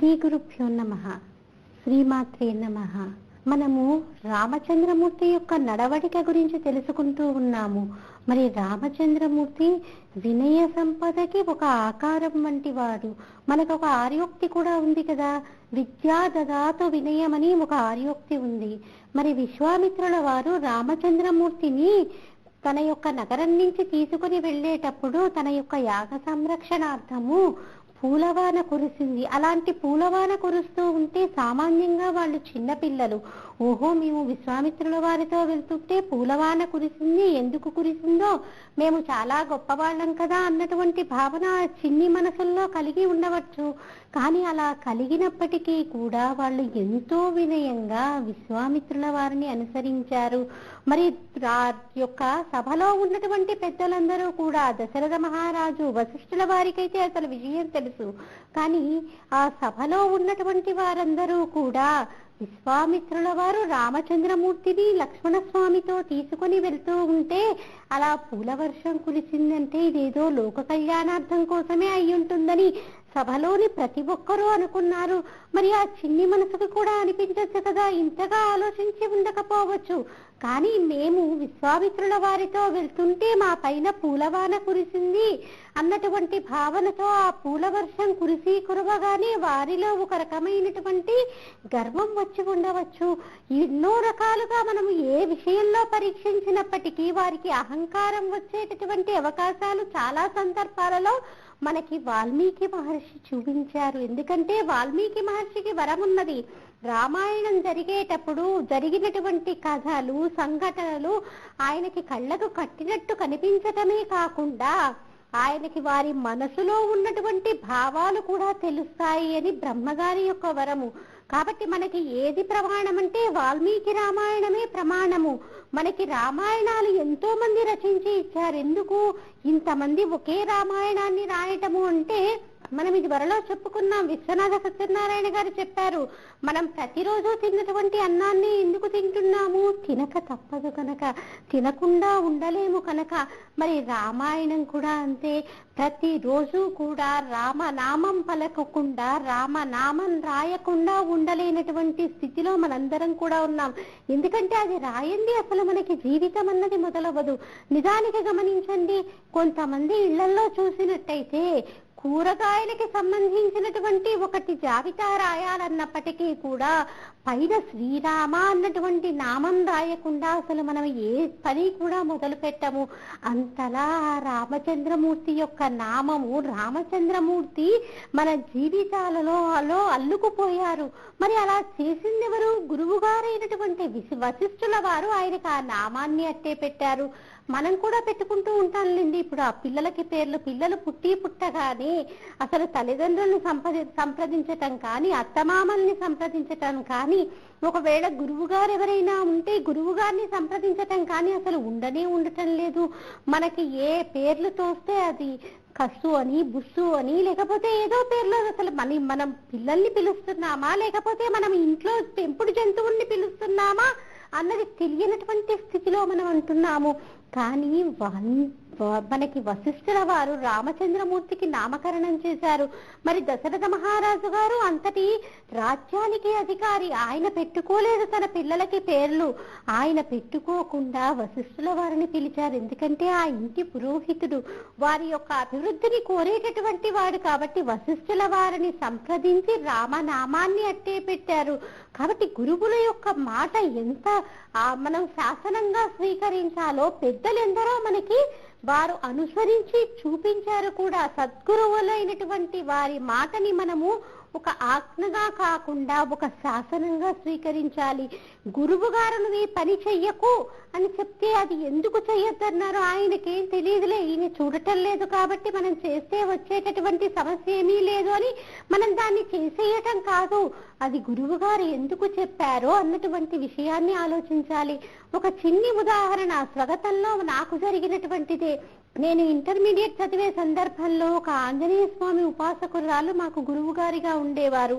శ్రీ గురుభ్యో నమః. శ్రీమాత్రే నమః. మనము రామచంద్రమూర్తి యొక్క నడవడిక గురించి తెలుసుకుంటూ ఉన్నాము. మరి రామచంద్రమూర్తి వినయ సంపదకి ఒక ఆకారం వంటి వాడు. మనకు ఒక ఆర్యోక్తి కూడా ఉంది కదా, విద్యా దదాతు వినయం అని ఒక ఆర్యోక్తి ఉంది. మరి విశ్వామిత్రుల వారు రామచంద్రమూర్తిని తన యొక్క నగరం నుంచి తీసుకుని వెళ్ళేటప్పుడు తన యొక్క యాగ సంరక్షణార్థము పూలవాన కురిసింది. అలాంటి పూలవాన కురుస్తూ ఉంటే సామాన్యంగా వాళ్ళు చిన్నపిల్లలు, ఓహో మేము విశ్వామిత్రుల వారితో వెళ్తుంటే పూలవాన కురిసింది, ఎందుకు కురిసిందో మేము చాలా గొప్పవాళ్ళం కదా అన్నటువంటి భావన చిన్ని మనసుల్లో కలిగి ఉండవచ్చు. కానీ అలా కలిగినప్పటికీ కూడా వాళ్ళు ఎంతో వినయంగా విశ్వామిత్రుల వారిని అనుసరించారు. మరి యొక్క సభలో ఉన్నటువంటి పెద్దలందరూ కూడా, దశరథ మహారాజు వశిష్ఠుల వారికైతే అసలు విషయం తెలుసు, కానీ ఆ సభలో ఉన్నటువంటి వారందరూ కూడా విశ్వామిత్రుల వారు రామచంద్రమూర్తిని లక్ష్మణస్వామితో తీసుకుని వెళ్తూ ఉంటే అలా పూల వర్షం కురిసిందంటే ఇదేదో లోక కళ్యాణార్థం కోసమే అయి ఉంటుందని సభలోని ప్రతి ఒక్కరూ అనుకున్నారు. మరి ఆ చిన్ని మనసుకు కూడా అనిపించచ్చు కదా, ఇంతగా ఆలోచించి ఉండకపోవచ్చు, కానీ మేము విశ్వామిత్రుల వారితో వెళ్తుంటే మా పైన పూలవాన కురిసింది అన్నటువంటి భావనతో ఆ పూల వర్షం కురవగానే వారిలో ఒక రకమైనటువంటి గర్వం వచ్చి ఉండవచ్చు. ఎన్నో రకాలుగా మనము ఏ విషయంలో పరీక్షించినప్పటికీ వారికి అహంకారం వచ్చేటటువంటి అవకాశాలు చాలా సందర్భాలలో మనకి వాల్మీకి మహర్షి చూపించారు. ఎందుకంటే వాల్మీకి మహర్షికి వరం ఉన్నది. రామాయణం జరిగేటప్పుడు జరిగినటువంటి కథలు సంఘటనలు ఆయనకి కళ్ళకు కట్టినట్టు కనిపించటమే కాకుండా ఆయనకి వారి మనసులో ఉన్నటువంటి భావాలు కూడా తెలుస్తాయి అని బ్రహ్మగారి యొక్క వరము. కాబట్టి మనకి ఏది ప్రమాణం అంటే వాల్మీకి రామాయణమే ప్రమాణము. మనకి రామాయణాలు ఎంతో మంది రచించి ఇచ్చారు. ఎందుకు ఇంతమంది ఒకే రామాయణాన్ని రాయటము అంటే, మనం ఇది వరలో చెప్పుకున్నాం, విశ్వనాథ సత్యనారాయణ గారు చెప్పారు, మనం ప్రతిరోజు తిన్నటువంటి అన్నాన్ని ఎందుకు తింటున్నాము, తినక తప్పదు కనుక, తినకుండా ఉండలేము కనుక. మరి రామాయణం కూడా అంతే, ప్రతిరోజు కూడా రామనామం పలకకుండా రామనామం రాయకుండా ఉండలేనటువంటి స్థితిలో మనందరం కూడా ఉన్నాం. ఎందుకంటే అది రాయండి అసలు మనకి జీవితం అన్నది మొదలవ్వదు. నిజానికి గమనించండి, కొంతమంది ఇళ్లలో చూసినట్టయితే కూరగాయలకి సంబంధించినటువంటి ఒకటి జాబితా రాయాలన్నప్పటికీ కూడా పైన శ్రీరామ అన్నటువంటి నామం రాయకుండా అసలు మనం ఏ పని కూడా మొదలు పెట్టము. అంతలా రామచంద్రమూర్తి యొక్క నామము, రామచంద్రమూర్తి మన జీవితాలలో అల్లుకుపోయారు. మరి అలా చేసింది ఎవరు? గురువు గారైనటువంటి వశిష్ఠుల వారు ఆయనకు ఆ నామాన్ని అట్టే పెట్టారు. మనం కూడా పెట్టుకుంటూ ఉంటాంలేండి. ఇప్పుడు ఆ పిల్లలకి పేర్లు, పిల్లలు పుట్టగానే అసలు తల్లిదండ్రులను సంప్రదించటం కానీ, అత్తమామల్ని సంప్రదించటం కానీ, ఒకవేళ గురువు గారు ఎవరైనా ఉంటే గురువు గారిని సంప్రదించటం కానీ అసలు ఉండటం లేదు. మనకి ఏ పేర్లు తోస్తే అది కస్సు అని, బుస్సు అని, లేకపోతే ఏదో పేర్లు, అసలు మనం పిల్లల్ని పిలుస్తున్నామా లేకపోతే మనం ఇంట్లో పెంపుడు జంతువుల్ని పిలుస్తున్నామా అన్నది తెలియనటువంటి స్థితిలో మనం అంటున్నాము. కానీ మనకి వశిష్ఠుల వారు రామచంద్రమూర్తికి నామకరణం చేశారు. మరి దశరథ మహారాజు గారు అంతటి రాజ్యానికి అధికారి, ఆయన పెట్టుకోలేదు తన పిల్లలకి పేర్లు. ఆయన పెట్టుకోకుండా వశిష్ఠుల వారిని పిలిచారు. ఎందుకంటే ఆ ఇంటి పురోహితుడు, వారి యొక్క అభివృద్ధిని కోరేటటువంటి వాడు కాబట్టి వశిష్ఠుల వారిని సంప్రదించి రామనామాన్ని అట్టే పెట్టారు. కాబట్టి గురువుల యొక్క మాట ఎంత మనం శాసనంగా స్వీకరించాలో పెద్దలెందరో మనకి వారు అనుసరించి చూపించారు కూడా. సద్గురువులైనటువంటి వారి మాటని మనము ఒక ఆజ్ఞగా కాకుండా ఒక శాసనంగా స్వీకరించాలి. గురువు గారు నువ్వు ఈ పని చెయ్యకు అని చెప్తే అది ఎందుకు చెయ్యొద్దన్నారు? ఆయనకేం తెలియదులే, ఈయన చూడటం లేదు కాబట్టి మనం చేస్తే వచ్చేటటువంటి సమస్య ఏమీ లేదు అని మనం దాన్ని చేసేయటం కాదు. అది గురువు గారు ఎందుకు చెప్పారో అన్నటువంటి విషయాన్ని ఆలోచించాలి. ఒక చిన్ని ఉదాహరణ స్వగతంలో నాకు జరిగినటువంటిదే. నేను ఇంటర్మీడియట్ చదివే సందర్భంలో ఒక ఆంజనేయ స్వామి ఉపాసకురాలు మాకు గురువు గారిగా ఉండేవారు.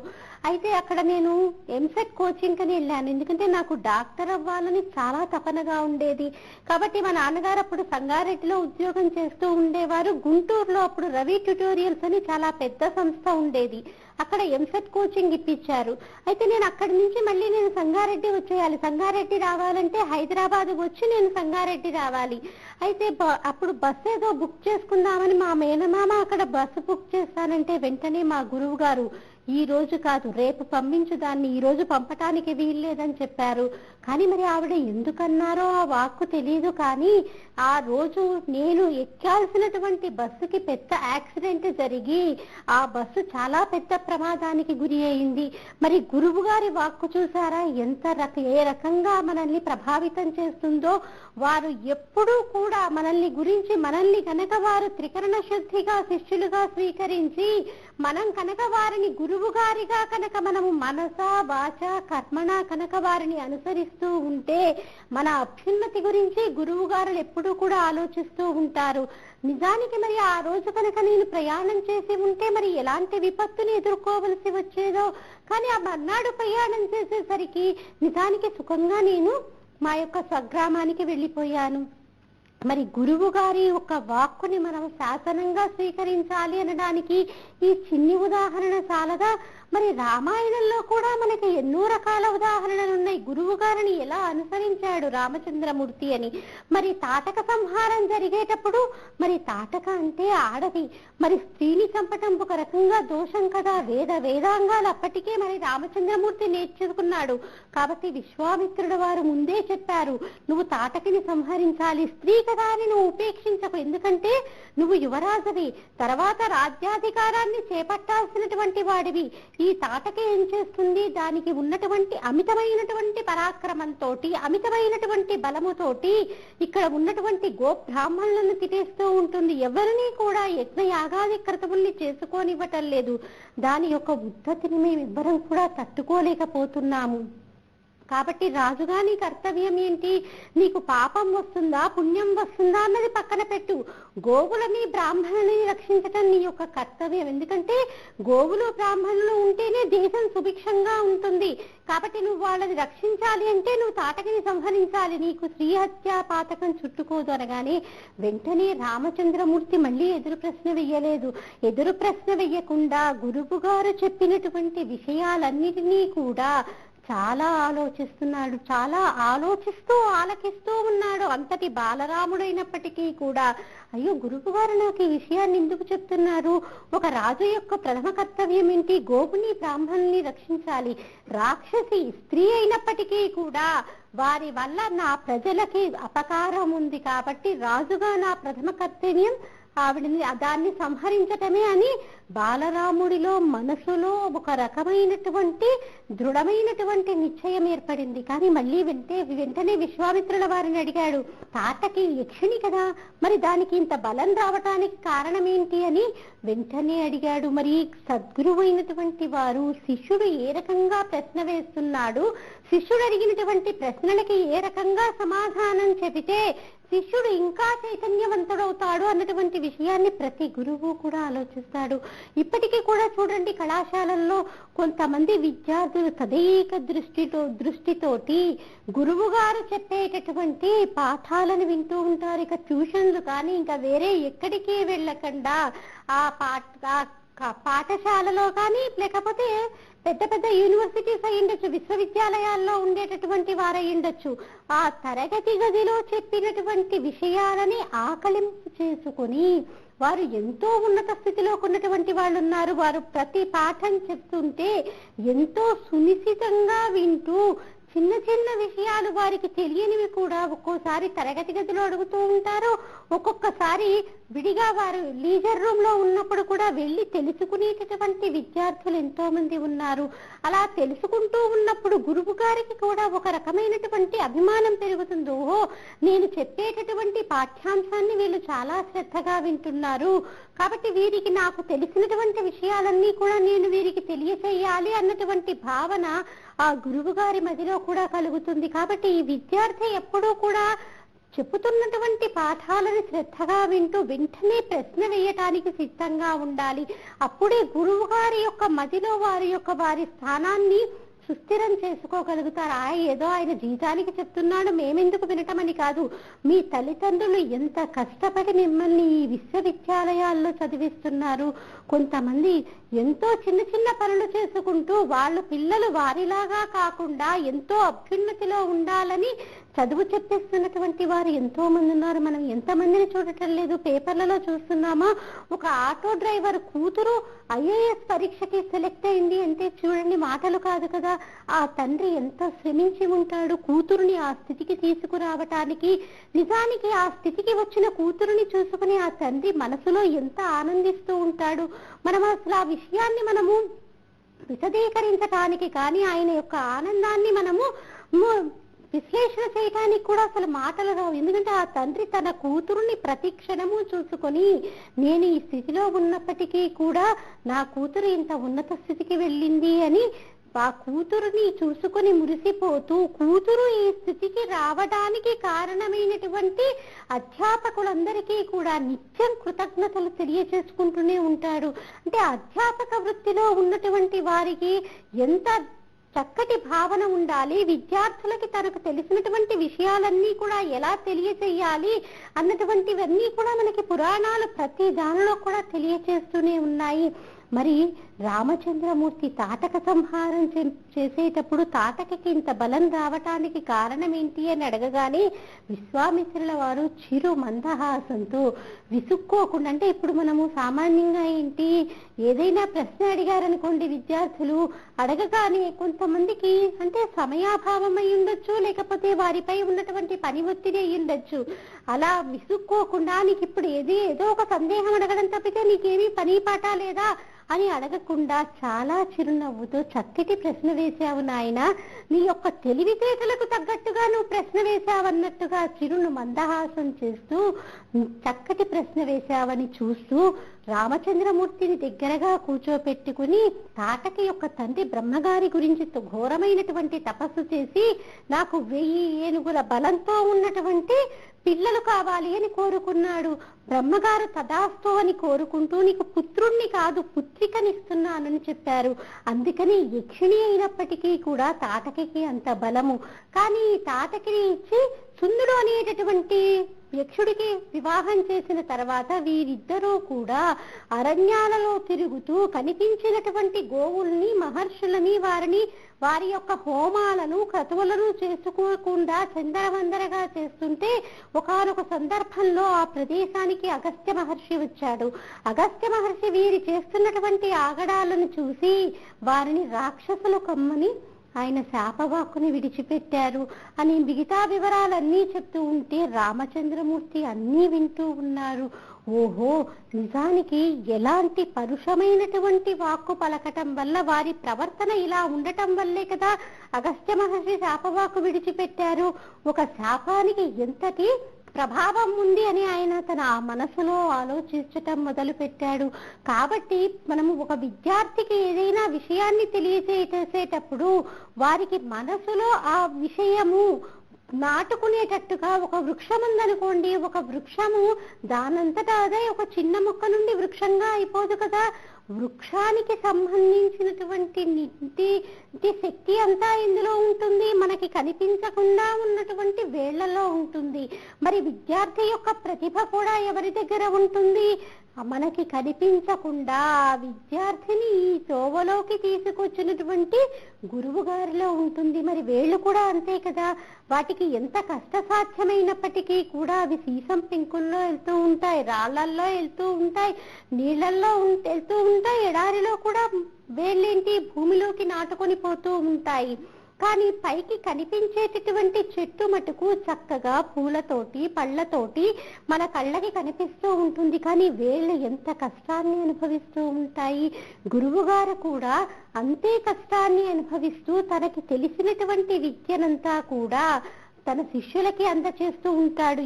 అయితే అక్కడ నేను ఎంసెట్ కోచింగ్ అని వెళ్ళాను. ఎందుకంటే నాకు డాక్టర్ అవ్వాలని చాలా తపనగా ఉండేది. కాబట్టి మా నాన్నగారు అప్పుడు సంగారెడ్డిలో ఉద్యోగం చేస్తూ ఉండేవారు. గుంటూరులో అప్పుడు రవి ట్యుటోరియల్స్ అని చాలా పెద్ద సంస్థ ఉండేది. అక్కడ ఎంసెట్ కోచింగ్ ఇప్పించారు. అయితే నేను అక్కడి నుంచి మళ్ళీ నేను సంగారెడ్డి వచ్చేయాలి. సంగారెడ్డి రావాలంటే హైదరాబాద్ వచ్చి నేను సంగారెడ్డి రావాలి. అయితే అప్పుడు బస్సు ఏదో బుక్ చేసుకుందామని మా మేనమామ అక్కడ బస్సు బుక్ చేస్తానంటే వెంటనే మా గురువు గారు ఈ రోజు కాదు రేపు పంపించు, దాన్ని ఈ రోజు పంపటానికి వీల్లేదని చెప్పారు. కానీ మరి ఆవిడ ఎందుకన్నారో ఆ వాక్కు తెలియదు. కానీ ఆ రోజు నేను ఎక్కాల్సినటువంటి బస్సుకి పెద్ద యాక్సిడెంట్ జరిగి ఆ బస్సు చాలా పెద్ద ప్రమాదానికి గురి అయింది. మరి గురువు గారి వాక్కు చూసారా ఏ రకంగా మనల్ని ప్రభావితం చేస్తుందో. వారు ఎప్పుడూ కూడా మనల్ని కనుక వారు త్రికరణ శుద్ధిగా శిష్యులుగా స్వీకరించి మనం కనుక వారిని గురువు గారిగా కనుక మనము మనస వాచ కర్మణ కనుక వారిని అనుసరిస్తూ ఉంటే మన అభ్యున్నతి గురించి గురువు గారు ఎప్పుడూ కూడా ఆలోచిస్తూ ఉంటారు. నిజానికి మరి ఆ రోజు కనుక నేను ప్రయాణం చేసి ఉంటే మరి ఎలాంటి విపత్తుని ఎదుర్కోవలసి వచ్చేదో. కానీ ఆ మర్నాడు ప్రయాణం చేసేసరికి నిజానికి సుఖంగా నేను మా యొక్క స్వగ్రామానికి వెళ్ళిపోయాను. మరి గురువు గారి ఒక వాక్కుని మనం శాసనంగా స్వీకరించాలి అనడానికి ఈ చిన్ని ఉదాహరణ చాలదా? మరి రామాయణంలో కూడా మనకి ఎన్నో రకాల ఉదాహరణలు ఉన్నాయి. గురువు గారిని ఎలా అనుసరించాడు రామచంద్రమూర్తి అని. మరి తాటక సంహారం జరిగేటప్పుడు మరి తాటక అంటే ఆడది, మరి స్త్రీని చంపటం ఒక రకంగా దోషం కదా. వేదాంగాలు అప్పటికే మరి రామచంద్రమూర్తి నేర్చుకున్నాడు. కాబట్టి విశ్వామిత్రుడు వారు ముందే చెప్పారు, నువ్వు తాటకిని సంహరించాలి, స్త్రీ కదా అని నువ్వు ఉపేక్షించకు, ఎందుకంటే నువ్వు యువరాజువి, తర్వాత రాజ్యాధికారాన్ని చేపట్టాల్సినటువంటి వాడివి. ఈ తాటక ఏం చేస్తుంది, దానికి ఉన్నటువంటి అమితమైనటువంటి పరాక్రమంతో అమితమైనటువంటి బలముతోటి ఇక్కడ ఉన్నటువంటి గోబ్రాహ్మణులను తినేస్తూ ఉంటుంది. ఎవరిని కూడా యజ్ఞయాగాది క్రతువుల్ని చేసుకోనివ్వటం లేదు. దాని యొక్క ఉద్ధతిని మేమిద్దరం కూడా తట్టుకోలేకపోతున్నాము. కాబట్టి రాజుగా నీ కర్తవ్యం ఏంటి? నీకు పాపం వస్తుందా పుణ్యం వస్తుందా అన్నది పక్కన పెట్టు. గోవులని బ్రాహ్మణులని రక్షించటం నీ యొక్క కర్తవ్యం. ఎందుకంటే గోవులు బ్రాహ్మణులు ఉంటేనే దేశం సుభిక్షంగా ఉంటుంది. కాబట్టి నువ్వు వాళ్ళని రక్షించాలి అంటే నువ్వు తాటకిని సంహరించాలి, నీకు శ్రీహత్య పాతకం చుట్టుకోదు అనగానే వెంటనే రామచంద్రమూర్తి మళ్ళీ ఎదురు ప్రశ్న వెయ్యలేదు. ఎదురు ప్రశ్న వెయ్యకుండా గురువు గారు చెప్పినటువంటి విషయాలన్నిటినీ కూడా చాలా ఆలోచిస్తున్నాడు. చాలా ఆలోచిస్తూ ఆలకిస్తూ ఉన్నాడు. అంతటి బాలరాముడైనప్పటికీ కూడా అయ్యో గురువు గారు నాకు ఈ విషయాన్ని ఎందుకు చెప్తున్నారు? ఒక రాజు యొక్క ప్రథమ కర్తవ్యం ఏంటి? గోవుని బ్రాహ్మణుని రక్షించాలి. రాక్షసి స్త్రీ అయినప్పటికీ కూడా వారి వల్ల నా ప్రజలకి అపకారం ఉంది. కాబట్టి రాజుగా నా ప్రథమ కర్తవ్యం ఆవిడని దాన్ని సంహరించటమే అని బాలరాముడిలో మనసులో ఒక రకమైనటువంటి దృఢమైనటువంటి నిశ్చయం ఏర్పడింది. కానీ మళ్ళీ వెంటనే విశ్వామిత్రుల వారిని అడిగాడు, తాటకి యక్షిణి కదా, మరి దానికి ఇంత బలం రావటానికి కారణం ఏంటి అని వెంటనే అడిగాడు. మరి సద్గురువు అయినటువంటి వారు శిష్యుడు ఏ రకంగా ప్రశ్న వేస్తున్నాడు, శిష్యుడు అడిగినటువంటి ప్రశ్నలకి ఏ రకంగా సమాధానం చెబితే శిష్యుడు ఇంకా చైతన్యవంతుడవుతాడు అన్నటువంటి విషయాన్ని ప్రతి గురువు కూడా ఆలోచిస్తాడు. ఇప్పటికీ కూడా చూడండి, కళాశాలల్లో కొంతమంది విద్యార్థులు తదేక దృష్టితోటి గురువు గారు చెప్పేటటువంటి పాఠాలను వింటూ ఉంటారు. ఇక ట్యూషన్లు కానీ ఇంకా వేరే ఎక్కడికి వెళ్ళకుండా ఆ పాఠశాలలో కానీ లేకపోతే పెద్ద పెద్ద యూనివర్సిటీస్ అయ్యుండొచ్చు, విశ్వవిద్యాలయాల్లో ఉండేటటువంటి వారయ్యుండొచ్చు, ఆ తరగతి గదిలో చెప్పినటువంటి విషయాలని ఆకలింపు చేసుకొని వారు ఎంతో ఉన్నత స్థితిలోకి ఉన్నటువంటి వాళ్ళు ఉన్నారు. వారు ప్రతి పాఠం చెప్తుంటే ఎంతో సునిశ్చితంగా వింటూ చిన్న చిన్న విషయాలు వారికి తెలియనివి కూడా ఒక్కోసారి తరగతి గదిలో అడుగుతూ ఉంటారు. ఒక్కొక్కసారి విడిగా వారు లీజర్ రూమ్ లో ఉన్నప్పుడు కూడా వెళ్ళి తెలుసుకునేటటువంటి విద్యార్థులు ఎంతో మంది ఉన్నారు. అలా తెలుసుకుంటూ ఉన్నప్పుడు గురువు గారికి కూడా ఒక రకమైనటువంటి అభిమానం పెరుగుతుంది. ఓహో, నేను చెప్పేటటువంటి పాఠ్యాంశాన్ని వీళ్ళు చాలా శ్రద్ధగా వింటున్నారు, కాబట్టి వీరికి నాకు తెలిసినటువంటి విషయాలన్నీ కూడా నేను వీరికి తెలియచేయాలి అన్నటువంటి భావన ఆ గురువు గారి మదిలో కూడా కలుగుతుంది. కాబట్టి ఈ విద్యార్థి ఎప్పుడూ కూడా చెప్పుతున్నటువంటి పాఠాలను శ్రద్ధగా వింటూ వెంటనే ప్రశ్న వేయటానికి సిద్ధంగా ఉండాలి. అప్పుడే గురువు గారి యొక్క మదిలో వారి స్థానాన్ని సుస్థిరం చేసుకోగలుగుతారు. ఏదో ఆయన జీతానికి చెప్తున్నాడు మేమెందుకు వినటమని కాదు, మీ తల్లిదండ్రులు ఎంత కష్టపడి మిమ్మల్ని ఈ విశ్వవిద్యాలయాల్లో చదివిస్తున్నారు. కొంతమంది ఎంతో చిన్న చిన్న పనులు చేసుకుంటూ వాళ్ళు పిల్లలు వారిలాగా కాకుండా ఎంతో అభ్యున్నతిలో ఉండాలని చదువు చెప్పేస్తున్నటువంటి వారు ఎంతో మంది ఉన్నారు. మనం ఎంతమందిని చూడటం లేదు, పేపర్లలో చూస్తున్నామా? ఒక ఆటో డ్రైవర్ కూతురు ఐఏఎస్ పరీక్షకి సెలెక్ట్ అయింది అంటే చూడండి, మాటలు కాదు కదా. ఆ తండ్రి ఎంతో శ్రమించి ఉంటాడు కూతురుని ఆ స్థితికి తీసుకురావటానికి. నిజానికి ఆ స్థితికి వచ్చిన కూతురుని చూసుకుని ఆ తండ్రి మనసులో ఎంత ఆనందిస్తూ ఉంటాడు. మనం అసలు ఆ విషయాన్ని మనము విశదీకరించటానికి కానీ ఆయన యొక్క ఆనందాన్ని మనము విశ్లేషణ చేయటానికి కూడా అసలు మాటలు రావు. ఎందుకంటే ఆ తండ్రి తన కూతురుని ప్రతి క్షణము చూసుకొని, నేను ఈ స్థితిలో ఉన్నప్పటికీ కూడా నా కూతురు ఇంత ఉన్నత స్థితికి వెళ్ళింది అని ఆ కూతురుని చూసుకొని మురిసిపోతూ, కూతురు ఈ స్థితికి రావడానికి కారణమైనటువంటి అధ్యాపకులందరికీ కూడా నిత్యం కృతజ్ఞతలు తెలియచేసుకుంటూనే ఉంటాడు. అంటే అధ్యాపక వృత్తిలో ఉన్నటువంటి వారికి ఎంత చక్కటి భావన ఉండాలి, విద్యార్థులకి తనకు తెలిసినటువంటి విషయాలన్నీ కూడా ఎలా తెలియచేయాలి అన్నటువంటివన్నీ కూడా మనకి పురాణాలు ప్రతి దానిలో కూడా తెలియచేస్తూనే ఉన్నాయి. మరి రామచంద్రమూర్తి తాటక సంహారం చేసేటప్పుడు తాటకకి ఇంత బలం రావటానికి కారణం ఏంటి అని అడగగానే విశ్వామిత్రుల వారు చిరు మందహాసంతో విసుక్కోకుండా, అంటే ఇప్పుడు మనము సామాన్యంగా ఏంటి ఏదైనా ప్రశ్న అడిగారనుకోండి విద్యార్థులు అడగగానే కొంతమందికి అంటే సమయాభావం అయి ఉండొచ్చు, లేకపోతే వారిపై ఉన్నటువంటి పని ఒత్తిడి అయి ఉండొచ్చు. అలా విసుక్కోకుండా నీకు ఇప్పుడు ఏదో ఒక సందేహం అడగడం తప్పితే నీకేమీ పని పాట లేదా అని అడగకుండా చాలా చిరునవ్వుతో చక్కటి ప్రశ్న వేశావు నాయన, నీ యొక్క తెలివితేటలకు తగ్గట్టుగా నువ్వు ప్రశ్న వేశావన్నట్టుగా చిరును మందహాసం చేస్తూ చక్కటి ప్రశ్న వేశావని చూస్తూ రామచంద్రమూర్తిని దగ్గరగా కూర్చోపెట్టుకుని తాటకి యొక్క తండ్రి బ్రహ్మగారి గురించి ఘోరమైనటువంటి తపస్సు చేసి నాకు 1000 ఏనుగుల బలంతో ఉన్నటువంటి పిల్లలు కావాలి అని కోరుకున్నాడు. బ్రహ్మగారు తదాస్తు అని కోరుకుంటూ నీకు పుత్రుణ్ణి కాదు పుత్రికనిస్తున్నానని చెప్పారు. అందుకని యక్షిణి అయినప్పటికీ కూడా తాటకి అంత బలము. కానీ ఈ తాటకిని ఇచ్చి సుందుడు అనేటటువంటి యక్షుడికి వివాహం చేసిన తర్వాత వీరిద్దరూ కూడా అరణ్యాలలో తిరుగుతూ కనిపించినటువంటి గోవుల్ని మహర్షులని వారి యొక్క హోమాలను క్రతువులను చేసుకోకుండా చందరవందరగా చేస్తుంటే ఒకానొక సందర్భంలో ఆ ప్రదేశానికి అగస్త్య మహర్షి వచ్చాడు. అగస్త్య మహర్షి వీరి చేస్తున్నటువంటి ఆగడాలను చూసి వారిని రాక్షసులు కమ్మని ఆయన శాపవాక్కుని విడిచిపెట్టారు అని మిగతా వివరాలన్నీ చెప్తూ ఉంటే రామచంద్రమూర్తి అన్నీ వింటూ ఉన్నారు. ఓహో, నిజానికి ఎలాంటి పరుషమైనటువంటి వాక్కు పలకటం వల్ల వారి ప్రవర్తన ఇలా ఉండటం వల్లే కదా అగస్త్య మహర్షి శాపవాక్కు విడిచిపెట్టారు. ఒక శాపానికి ఎంతటి ప్రభావం ఉంది అని ఆయన తన మనసులో ఆలోచించటం మొదలు పెట్టాడు. కాబట్టి మనము ఒక విద్యార్థికి ఏదైనా విషయాన్ని తెలియజేసేటప్పుడు వారికి మనసులో ఆ విషయము నాటుకునేటట్టుగా, ఒక వృక్షం ఉందనుకోండి, ఒక వృక్షము దానంతటా అదే ఒక చిన్న మొక్క నుండి వృక్షంగా అయిపోదు కదా. వృక్షానికి సంబంధించినటువంటి శక్తి అంతా ఇందులో ఉంటుంది, మనకి కనిపించకుండా ఉన్నటువంటి వేళ్లలో ఉంటుంది. మరి విద్యార్థి యొక్క ప్రతిభ కూడా ఎవరి దగ్గర ఉంటుంది? మనకి కనిపించకుండా విద్యార్థిని ఈ తోవలోకి తీసుకొచ్చినటువంటి గురువు గారిలో ఉంటుంది. మరి వేళ్ళు కూడా అంతే కదా, వాటికి ఎంత కష్టసాధ్యమైనప్పటికీ కూడా అవి సీసం పెంకుల్లో వెళ్తూ ఉంటాయి, రాళ్లల్లో వెళ్తూ ఉంటాయి, నీళ్లల్లో వెళ్తూ ఉంటాయి, ఎడారిలో కూడా వేళ్ళేంటి భూమిలోకి నాటుకొని పోతూ ఉంటాయి. కానీ పైకి కనిపించేటటువంటి చెట్టు మటుకు చక్కగా పూలతోటి పళ్ళతోటి మన కళ్ళకి కనిపిస్తూ ఉంటుంది. కానీ వేళ్ళు ఎంత కష్టాన్ని అనుభవిస్తూ ఉంటాయి. గురువు గారు కూడా అంతే కష్టాన్ని అనుభవిస్తూ తనకి తెలిసినటువంటి విద్యనంతా కూడా తన శిష్యులకి అందచేస్తూ ఉంటాడు.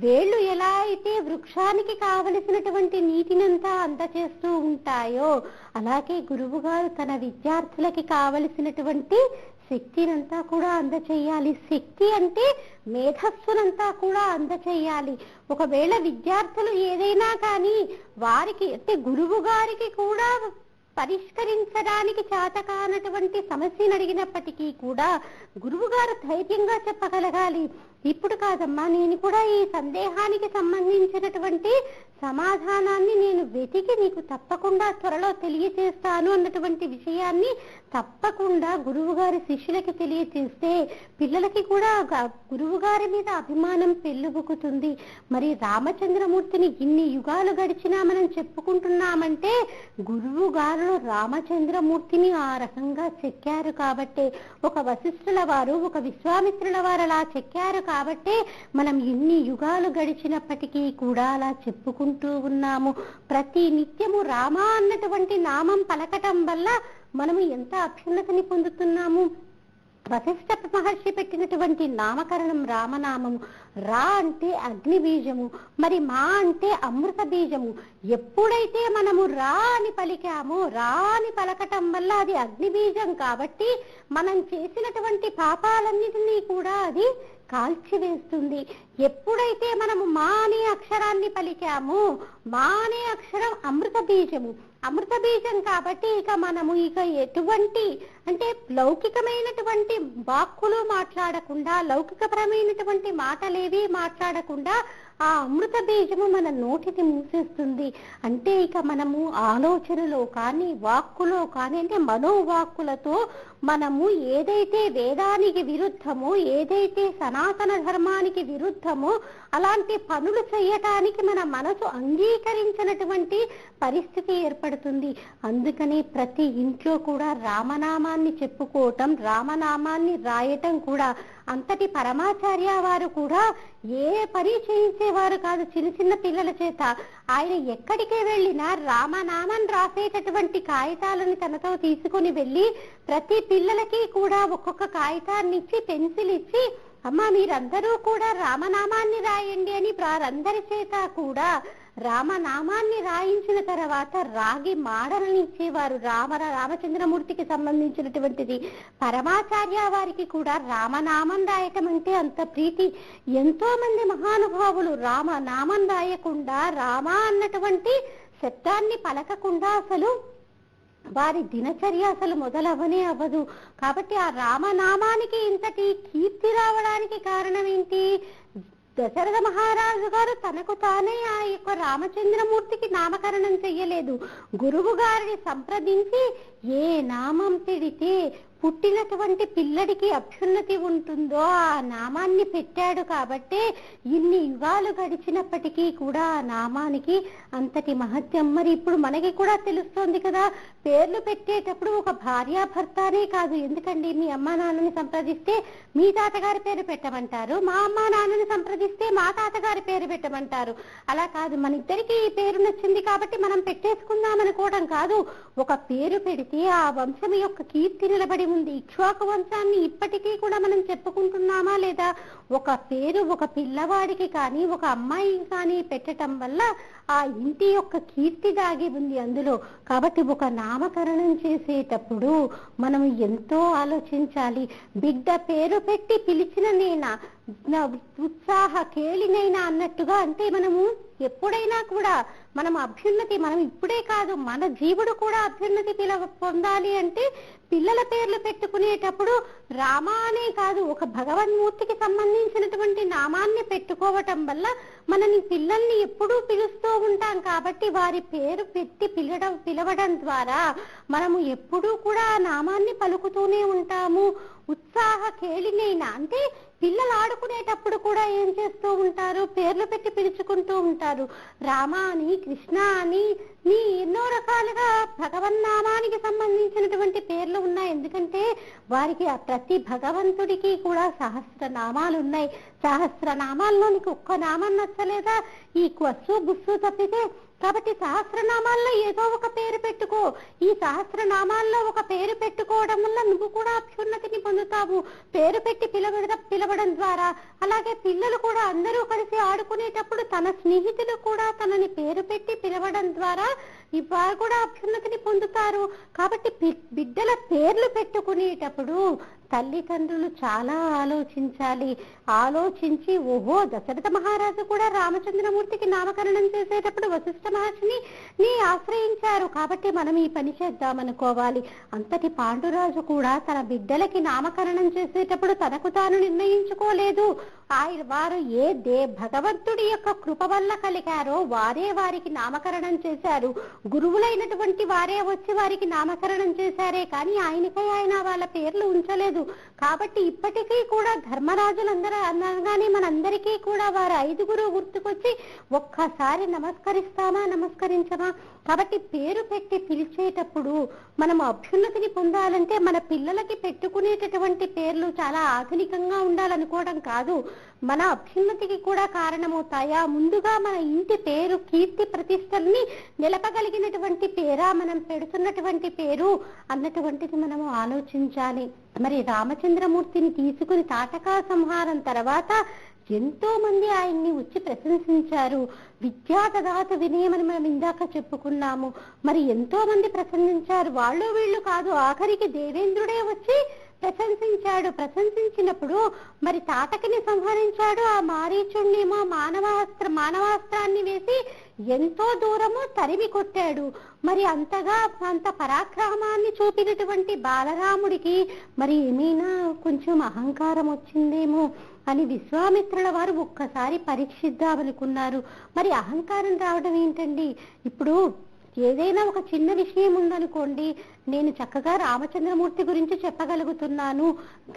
వేళ్ళు ఎలా అయితే వృక్షానికి కావలసినటువంటి నీటినంతా అందచేస్తూ ఉంటాయో అలాగే గురువు గారు తన విద్యార్థులకి కావలసినటువంటి శక్తినంతా కూడా అందచేయాలి. శక్తి అంటే మేధస్సునంతా కూడా అందచేయాలి. ఒకవేళ విద్యార్థులు ఏదైనా కానీ వారికి అంటే గురువు గారికి కూడా పరిష్కరించడానికి చేతకానటువంటి సమస్యను అడిగినప్పటికీ కూడా గురువు గారు ధైర్యంగా చెప్పగలగాలి, ఇప్పుడు కాదమ్మా, నేను కూడా ఈ సందేహానికి సంబంధించినటువంటి సమాధానాన్ని నేను వెతికి నీకు తప్పకుండా త్వరలో తెలియచేస్తాను అన్నటువంటి విషయాన్ని తప్పకుండా గురువు గారి శిష్యులకి తెలియచేస్తే పిల్లలకి కూడా గురువు గారి మీద అభిమానం పెళ్ళుబుకుతుంది. మరి రామచంద్రమూర్తిని ఇన్ని యుగాలు గడిచినా మనం చెప్పుకుంటున్నామంటే గురువు గారు రామచంద్రమూర్తిని ఆ రకంగా చెక్కారు కాబట్టే, ఒక వశిష్ఠుల వారు ఒక విశ్వామిత్రుల వారు అలా చెక్కారు కాబట్టే మనం ఇన్ని యుగాలు గడిచినప్పటికీ కూడా అలా చెప్పుకుంటూ ఉన్నాము. ప్రతి నిత్యము రామ అన్నటువంటి నామం పలకటం వల్ల మనము ఎంత అభ్యున్నతిని పొందుతున్నాము. వశిష్ఠ మహర్షి పెట్టినటువంటి నామకరణం రామనామము. రా అంటే అగ్ని బీజము, మరి మా అంటే అమృత బీజము. ఎప్పుడైతే మనము రా అని పలికామో, రా అని పలకటం వల్ల అది అగ్ని బీజం కాబట్టి మనం చేసినటువంటి పాపాలన్నిటినీ కూడా అది కాల్చివేస్తుంది. ఎప్పుడైతే మనము మా అనే అక్షరాన్ని పలికామో, మా అనే అక్షరం అమృత బీజము. అమృత బీజం కాబట్టి ఇక మనము ఎటువంటి అంటే లౌకికమైనటువంటి వాక్కులు మాట్లాడకుండా, లౌకికపరమైనటువంటి మాటలేవి మాట్లాడకుండా ఆ అమృత బీజము మన నోటిని మూసేస్తుంది. అంటే ఇక మనము ఆలోచనలో కానీ వాక్కులో కానీ అంటే మనోవాక్కులతో మనము ఏదైతే వేదానికి విరుద్ధమో, ఏదైతే సనాతన ధర్మానికి విరుద్ధమో అలాంటి పనులు చేయటానికి మన మనసు అంగీకరించినటువంటి పరిస్థితి ఏర్పడుతుంది. అందుకని ప్రతి ఇంట్లో కూడా రామనామాన్ని చెప్పుకోవటం, రామనామాన్ని రాయటం కూడా అంతటి పరమాచార్య వారు కూడా ఏ పని చేయించేవారు కాదు చిన్న చిన్న పిల్లల చేత. ఆయన ఎక్కడికి వెళ్ళినా రామనామం రాసేటటువంటి కాగితాలను తనతో తీసుకుని వెళ్ళి ప్రతి పిల్లలకి కూడా ఒక్కొక్క కాగితాన్ని ఇచ్చి, పెన్సిల్ ఇచ్చి, అమ్మ మీరందరూ కూడా రామనామాన్ని రాయండి అని వారందరి చేత కూడా రామనామాన్ని రాయించిన తర్వాత రాగి మాడలను ఇచ్చేవారు. రామచంద్రమూర్తికి సంబంధించినటువంటిది. పరమాచార్య వారికి కూడా రామనామం రాయటం అంటే అంత ప్రీతి. ఎంతో మంది మహానుభావులు రామనామం రాయకుండా, రామ అన్నటువంటి శబ్దాన్ని పలకకుండా అసలు వారి దినచర్య అసలు మొదలవనే అవ్వదు. కాబట్టి ఆ రామనామానికి ఇంతటి కీర్తి రావడానికి కారణం ఏంటి? దశరథ మహారాజు గారు తనకు తానే ఆ యొక్క రామచంద్రమూర్తికి నామకరణం చెయ్యలేదు. గురువు గారిని సంప్రదించి ఏ నామం పెడితే పుట్టినటువంటి పిల్లడికి అభ్యున్నతి ఉంటుందో ఆ నామాన్ని పెట్టాడు. కాబట్టే ఇన్ని యుగాలు గడిచినప్పటికీ కూడా ఆ నామానికి అంతటి మహత్యం. మరి ఇప్పుడు మనకి కూడా తెలుస్తోంది కదా, పేర్లు పెట్టేటప్పుడు ఒక భార్యాభర్తనే కాదు. ఎందుకండి, మీ అమ్మా నాన్నని సంప్రదిస్తే మీ తాతగారి పేరు పెట్టమంటారు, మా అమ్మా నాన్నని సంప్రదిస్తే మా తాతగారి పేరు పెట్టమంటారు. అలా కాదు, మన ఇద్దరికి ఈ పేరు నచ్చింది కాబట్టి మనం పెట్టేసుకుందాం అనుకోవడం కాదు. ఒక పేరు పెడితే ఆ వంశం యొక్క కీర్తి నిలబడి ఉంది. ఇక్ష్వాకు వంశాన్ని ఇప్పటికీ కూడా మనం చెప్పుకుంటున్నామా లేదా? ఒక పేరు ఒక పిల్లవాడికి కానీ ఒక అమ్మాయికి కానీ పెట్టడం వల్ల ఆ ఇంటి యొక్క కీర్తి దాగి ఉంది అందులో. కాబట్టి ఒక నామకరణం చేసేటప్పుడు మనం ఎంతో ఆలోచించాలి. బిడ్డ పేరు పెట్టి పిలిచిన నేనా, ఉత్సాహ కేళినైనా అన్నట్టుగా. అంటే మనము ఎప్పుడైనా కూడా మనం అభ్యున్నతి, మనం ఇప్పుడే కాదు మన జీవుడు కూడా అభ్యున్నతి పొందాలి అంటే పిల్లల పేర్లు పెట్టుకునేటప్పుడు రామ అనే కాదు, ఒక భగవన్మూర్తికి సంబంధించినటువంటి నామాన్ని పెట్టుకోవటం వల్ల మనని పిల్లల్ని ఎప్పుడూ పిలుస్తూ ఉంటాం. కాబట్టి వారి పేరు పెట్టి పిలవడం ద్వారా మనము ఎప్పుడూ కూడా ఆ నామాన్ని పలుకుతూనే ఉంటాము. ఉత్సాహ కేళినైనా అంటే పిల్లలు ఆడుకునేటప్పుడు కూడా ఏం చేస్తూ ఉంటారు, పేర్లు పెట్టి పిలుచుకుంటూ ఉంటారు. రామ అని, కృష్ణ అని, నీ ఎన్నో రకాలుగా భగవన్నామానికి సంబంధించినటువంటి పేర్లు ఉన్నాయి. ఎందుకంటే వారికి ప్రతి భగవంతుడికి కూడా సహస్రనామాలు ఉన్నాయి. సహస్రనామాల్లో నీకు ఒక్క నామం నచ్చలేదా? ఈ క్వస్సు బుస్సు తప్పితే. కాబట్టి సహస్రనామాల్లో ఏదో ఒక పేరు పెట్టుకో. ఈ సహస్రనామాల్లో ఒక పేరు పెట్టుకోవడం వల్ల నువ్వు కూడా అభ్యున్నతిని పొందుతావు, పేరు పెట్టి పిలవడం ద్వారా. అలాగే పిల్లలు కూడా అందరూ కలిసి ఆడుకునేటప్పుడు తన స్నేహితులు కూడా తనని పేరు పెట్టి పిలవడం ద్వారా వారు కూడా అభ్యున్నతిని పొందుతారు. కాబట్టి బిడ్డల పేర్లు పెట్టుకునేటప్పుడు తల్లిదండ్రులు చాలా ఆలోచించాలి. ఆలోచించి ఓహో, దశరథ మహారాజు కూడా రామచంద్రమూర్తికి నామకరణం చేసేటప్పుడు వశిష్ఠ మహర్షిని ఆశ్రయించారు కాబట్టి మనం ఈ పని చేద్దామనుకోవాలి. అంతటి పాండురాజు కూడా తన బిడ్డలకి నామకరణం చేసేటప్పుడు తనకు తాను నిర్ణయించుకోలేదు. వారు భగవంతుడి యొక్క కృప వల్ల కలిగారో వారే వారికి నామకరణం చేశారు. గురువులైనటువంటి వారే వచ్చి వారికి నామకరణం చేశారే కానీ ఆయనకై ఆయన వాళ్ళ పేర్లు ఉంచలేదు. కాబట్టి ఇప్పటికీ కూడా ధర్మరాజులందరూ అనగానే మనందరికీ కూడా వారు 5గురు గుర్తుకొచ్చి ఒక్కసారి నమస్కరిస్తామా, నమస్కరించమా? కాబట్టి పేరు పెట్టి పిలిచేటప్పుడు మనం అభ్యున్నతిని పొందాలంటే మన పిల్లలకి పెట్టుకునేటటువంటి పేర్లు చాలా ఆధునికంగా ఉండాలనుకోవడం కాదు, మన అభ్యున్నతికి కూడా కారణమవుతాయా? ముందుగా మన ఇంటి పేరు, కీర్తి ప్రతిష్టల్ని నిలపగలిగినటువంటి పేరా మనం పెడుతున్నటువంటి పేరు అన్నటువంటిది మనము ఆలోచించాలి. మరి రామచంద్రమూర్తిని తీసుకుని తాటకా సంహారం తర్వాత ఎంతో మంది ఆయన్ని వచ్చి ప్రశంసించారు. విద్యా దదాత వినయమని మనం ఇందాక చెప్పుకున్నాము. మరి ఎంతో మంది ప్రశంసించారు, వాళ్ళు వీళ్ళు కాదు, ఆఖరికి దేవేంద్రుడే వచ్చి ప్రశంసించినప్పుడు మరి తాటకిని సంహరించాడు. ఆ మారీచుణ్ణేమో మానవాస్త్రాన్ని వేసి ఎంతో దూరము తరిమి కొట్టాడు. మరి అంత పరాక్రమాన్ని చూపినటువంటి బాలరాముడికి మరి ఏమైనా కొంచెం అహంకారం వచ్చిందేమో అని విశ్వామిత్రుల వారు ఒక్కసారి పరీక్షిద్దామనుకున్నారు. మరి అహంకారం రావడం ఏంటండి? ఇప్పుడు ఏదైనా ఒక చిన్న విషయం ఉందనుకోండి, నేను చక్కగా రామచంద్రమూర్తి గురించి చెప్పగలుగుతున్నాను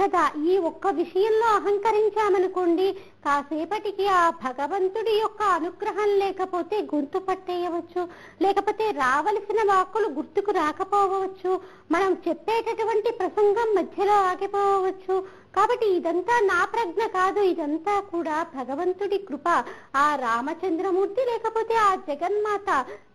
కదా, ఈ ఒక్క విషయంలో అహంకరించామనుకోండి, కాసేపటికి ఆ భగవంతుడి యొక్క అనుగ్రహం లేకపోతే గుర్తు పట్టేయవచ్చు, లేకపోతే రావలసిన వాక్కులు గుర్తుకు రాకపోవచ్చు, మనం చెప్పేటటువంటి ప్రసంగం మధ్యలో ఆగిపోవచ్చు. కాబట్టి ఇదంతా నా ప్రజ్ఞ కాదు, ఇదంతా కూడా భగవంతుడి కృప. ఆ రామచంద్రమూర్తి లేకపోతే ఆ జగన్మాత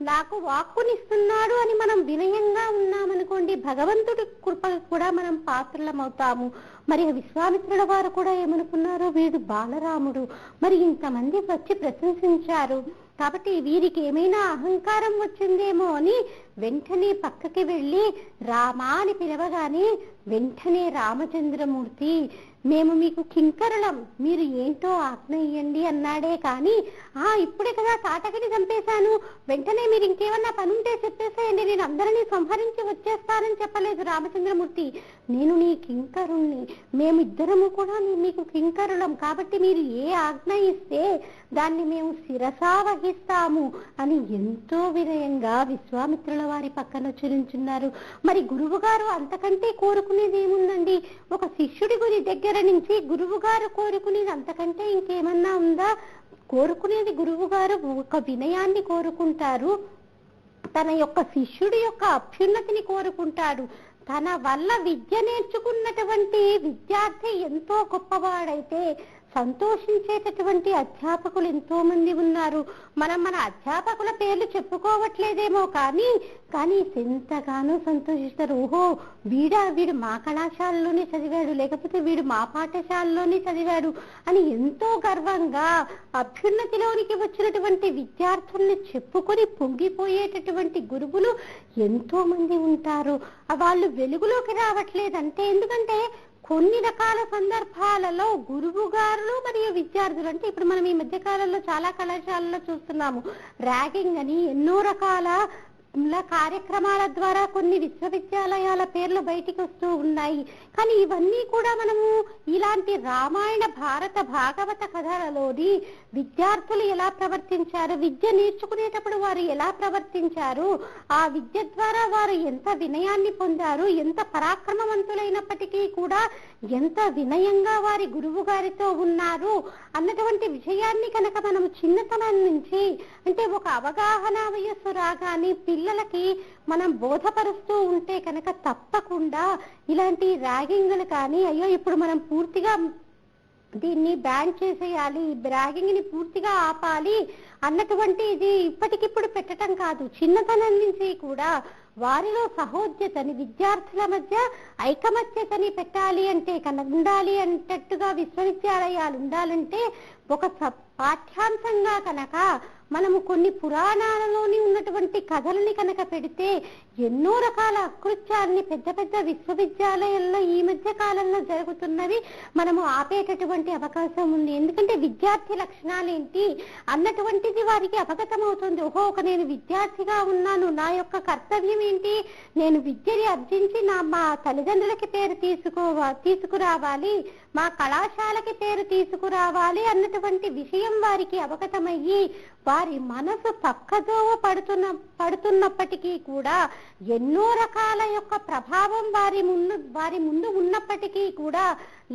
నాకు వాక్కునిస్తున్నాడు అని మనం వినయంగా ఉన్నామనుకోండి, భగవంతుడి కృప కూడా మనం పాత్రలమవుతాము. మరి విశ్వామిత్రుల వారు కూడా ఏమనుకున్నారు, వీడు బాలరాముడు, మరి ఇంతమంది వచ్చి ప్రశంసించారు కాబట్టి వీరికి ఏమైనా అహంకారం వచ్చిందేమో అని వెంటనే పక్కకి వెళ్ళి రామా అని పిలవగానే వెంటనే రామచంద్రమూర్తి, మేము మీకు కింకరులం, మీరు ఏంటో ఆజ్ఞ ఇయ్యండి అన్నాడే కానీ ఇప్పుడే కదా తాటకిని చంపేశాను, వెంటనే మీరు ఇంకేమన్నా పనుంటే చెప్పేసేయండి, నేను అందరినీ సంహరించి వచ్చేస్తానని చెప్పలేదు రామచంద్రమూర్తి. నేను నీ కింకరుణ్ణి, మేమిద్దరము కూడా మీకు కింకరులం, కాబట్టి మీరు ఏ ఆజ్ఞ ఇస్తే దాన్ని మేము శిరసా వహిస్తాము అని ఎంతో వినయంగా విశ్వామిత్రుల వారి పక్కన చిరుంచున్నారు. మరి గురువు గారు అంతకంటే కోరుకునేది ఏముందండి? ఒక శిష్యుడి గురి దగ్గర నుంచి గురువు గారు కోరుకునేది అంతకంటే ఇంకేమన్నా ఉందా? కోరుకునేది గురువు గారు ఒక వినయాన్ని కోరుకుంటారు, తన యొక్క శిష్యుడి యొక్క అభ్యున్నతిని కోరుకుంటాడు. తన వల్ల విద్య నేర్చుకున్నటువంటి విద్యార్థి ఎంతో గొప్పవాడైతే సంతోషించేటటువంటి అధ్యాపకులు ఎంతో మంది ఉన్నారు. మనం మన అధ్యాపకుల పేర్లు చెప్పుకోవట్లేదేమో కానీ ఎంతగానో సంతోషిస్తారు. ఓహో, వీడు మా కళాశాలలోనే చదివాడు, లేకపోతే వీడు మా పాఠశాలలోనే చదివాడు అని ఎంతో గర్వంగా అభ్యున్నతిలోనికి వచ్చినటువంటి విద్యార్థుల్ని చెప్పుకొని పొంగిపోయేటటువంటి గురువులు ఎంతో మంది ఉంటారు. వాళ్ళు వెలుగులోకి రావట్లేదంటే ఎందుకంటే కొన్ని రకాల సందర్భాలలో గురువు గారులు మరియు విద్యార్థులు, అంటే ఇప్పుడు మనం ఈ మధ్య కాలంలో చాలా కళాశాలలో చూస్తున్నాము, ర్యాగింగ్ అని ఎన్నో రకాల కార్యక్రమాల ద్వారా కొన్ని విశ్వవిద్యాలయాల పేర్లు బయటికి వస్తూ ఉన్నాయి. కానీ ఇవన్నీ కూడా మనము ఇలాంటి రామాయణ భారత భాగవత కథలలోని విద్యార్థులు ఎలా ప్రవర్తించారు, విద్య నేర్చుకునేటప్పుడు వారు ఎలా ప్రవర్తించారు, ఆ విద్య ద్వారా వారు ఎంత వినయాన్ని పొందారు, ఎంత పరాక్రమవంతులైనప్పటికీ కూడా ఎంత వినయంగా వారి గురువు గారితో ఉన్నారు అన్నటువంటి విషయాన్ని కనుక మనం చిన్నతనం నుంచి, అంటే ఒక అవగాహన వయస్సు రాగానే పిల్లలకి మనం బోధపరుస్తూ ఉంటే కనుక తప్పకుండా ఇలాంటి ర్యాగింగ్లు కానీ, అయ్యో ఇప్పుడు మనం పూర్తిగా దీన్ని బ్యాన్ చేసేయాలి, ర్యాగింగ్ ని పూర్తిగా ఆపాలి అన్నటువంటి ఇది ఇప్పటికిప్పుడు పెట్టడం కాదు, చిన్నతనం నుంచి కూడా వారిలో సహోద్యతని, విద్యార్థుల మధ్య ఐకమత్యతని పెట్టాలి అంటే ఉండాలి అంటట్టుగా విశ్వవిద్యాలయాలు ఉండాలంటే ఒక పాఠ్యాంశంగా కనుక మనము కొన్ని పురాణాలలోని ఉన్నటువంటి కథలని కనుక పెడితే ఎన్నో రకాల అకృత్యాలని పెద్ద పెద్ద విశ్వవిద్యాలయాల్లో ఈ మధ్య కాలంలో జరుగుతున్నవి మనము ఆపేటటువంటి అవకాశం ఉంది. ఎందుకంటే విద్యార్థి లక్షణాలు ఏంటి అన్నటువంటిది వారికి అవగతమవుతుంది. ఓహో, నేను విద్యార్థిగా ఉన్నాను, నా యొక్క కర్తవ్యం ఏంటి, నేను విద్యని అర్జించి మా తల్లిదండ్రులకి పేరు తీసుకురావాలి, మా కళాశాలకి పేరు తీసుకురావాలి అన్నటువంటి విషయం వారికి అవగతమయ్యి వారి మనసు పక్కదోవ పడుతున్నప్పటికీ కూడా ఎన్నో రకాల యొక్క ప్రభావం వారి ముందు ఉన్నప్పటికీ కూడా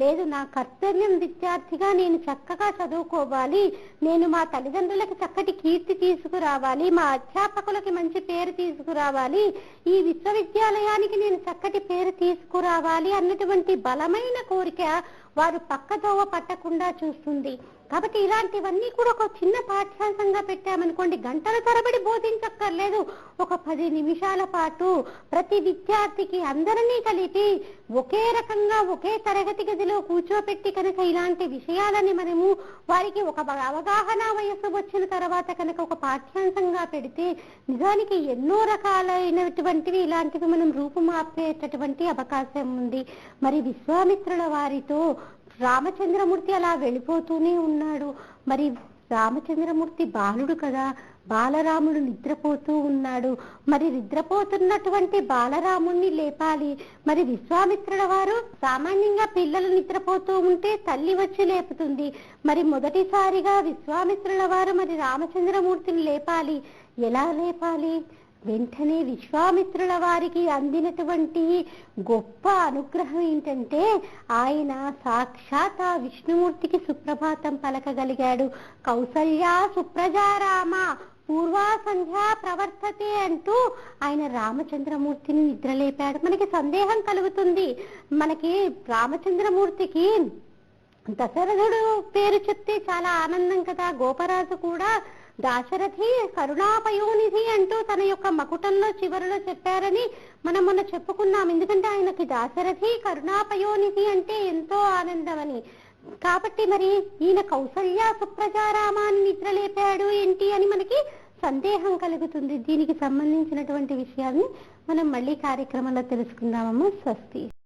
లేదు, నా కర్తవ్యం విద్యార్థిగా నేను చక్కగా చదువుకోవాలి, నేను మా తల్లిదండ్రులకి చక్కటి కీర్తి తీసుకురావాలి, మా అధ్యాపకులకి మంచి పేరు తీసుకురావాలి, ఈ విశ్వవిద్యాలయానికి నేను చక్కటి పేరు తీసుకురావాలి అన్నటువంటి బలమైన కోరిక వారు పక్కదోవ పట్టకుండా చూస్తుంది. కాబట్టి ఇలాంటివన్నీ కూడా ఒక చిన్న పాఠ్యాంశంగా పెట్టామనుకోండి, గంటల తరబడి బోధించక్కర్లేదు. ఒక 10 నిమిషాల పాటు ప్రతి విద్యార్థికి అందరినీ కలిపి ఒకే రకంగా ఒకే తరగతి గదిలో కూర్చోపెట్టి కనుక ఇలాంటి విషయాలని మనము వారికి ఒక అవగాహన వయస్సు వచ్చిన తర్వాత కనుక ఒక పాఠ్యాంశంగా పెడితే నిజానికి ఎన్నో రకాలైనటువంటివి ఇలాంటివి మనం రూపుమాపేటటువంటి అవకాశం ఉంది. మరి విశ్వామిత్రుల వారితో రామచంద్రమూర్తి అలా వెళ్ళిపోతూనే ఉన్నాడు. మరి రామచంద్రమూర్తి బాలుడు కదా, బాలరాముడు నిద్రపోతూ ఉన్నాడు. మరి నిద్రపోతున్నటువంటి బాలరాముణ్ణి లేపాలి. మరి విశ్వామిత్రుల వారు సామాన్యంగా పిల్లలు నిద్రపోతూ ఉంటే తల్లి వచ్చి లేపుతుంది. మరి మొదటిసారిగా విశ్వామిత్రుల వారు మరి రామచంద్రమూర్తిని లేపాలి. ఎలా లేపాలి? వెంటనే విశ్వామిత్రుల వారికి అందినటువంటి గొప్ప అనుగ్రహం ఏంటంటే ఆయన సాక్షాత్ ఆ విష్ణుమూర్తికి సుప్రభాతం పలకగలిగాడు. కౌసల్యా సుప్రజారామ పూర్వా సంధ్యా ప్రవర్తతే అంటూ ఆయన రామచంద్రమూర్తిని నిద్రలేపాడు. మనకి సందేహం కలుగుతుంది, మనకి రామచంద్రమూర్తికి దశరథుడు పేరు చెప్తే చాలా ఆనందం కదా. గోపరాజు కూడా దాశరథి కరుణాపయోనిధి అంటూ తన యొక్క మకుటంలో చివరిలో చెప్పారని మనం మొన్న చెప్పుకున్నాం. ఎందుకంటే ఆయనకి దాశరథి కరుణాపయోనిధి అంటే ఎంతో ఆనందమని. కాబట్టి మరి ఈయన కౌసల్య సుప్రజారామాన్ని నిద్రలేపాడు ఏంటి అని మనకి సందేహం కలుగుతుంది. దీనికి సంబంధించినటువంటి విషయాల్ని మనం మళ్ళీ కార్యక్రమంలో తెలుసుకుందామమ్మా. స్వస్తి.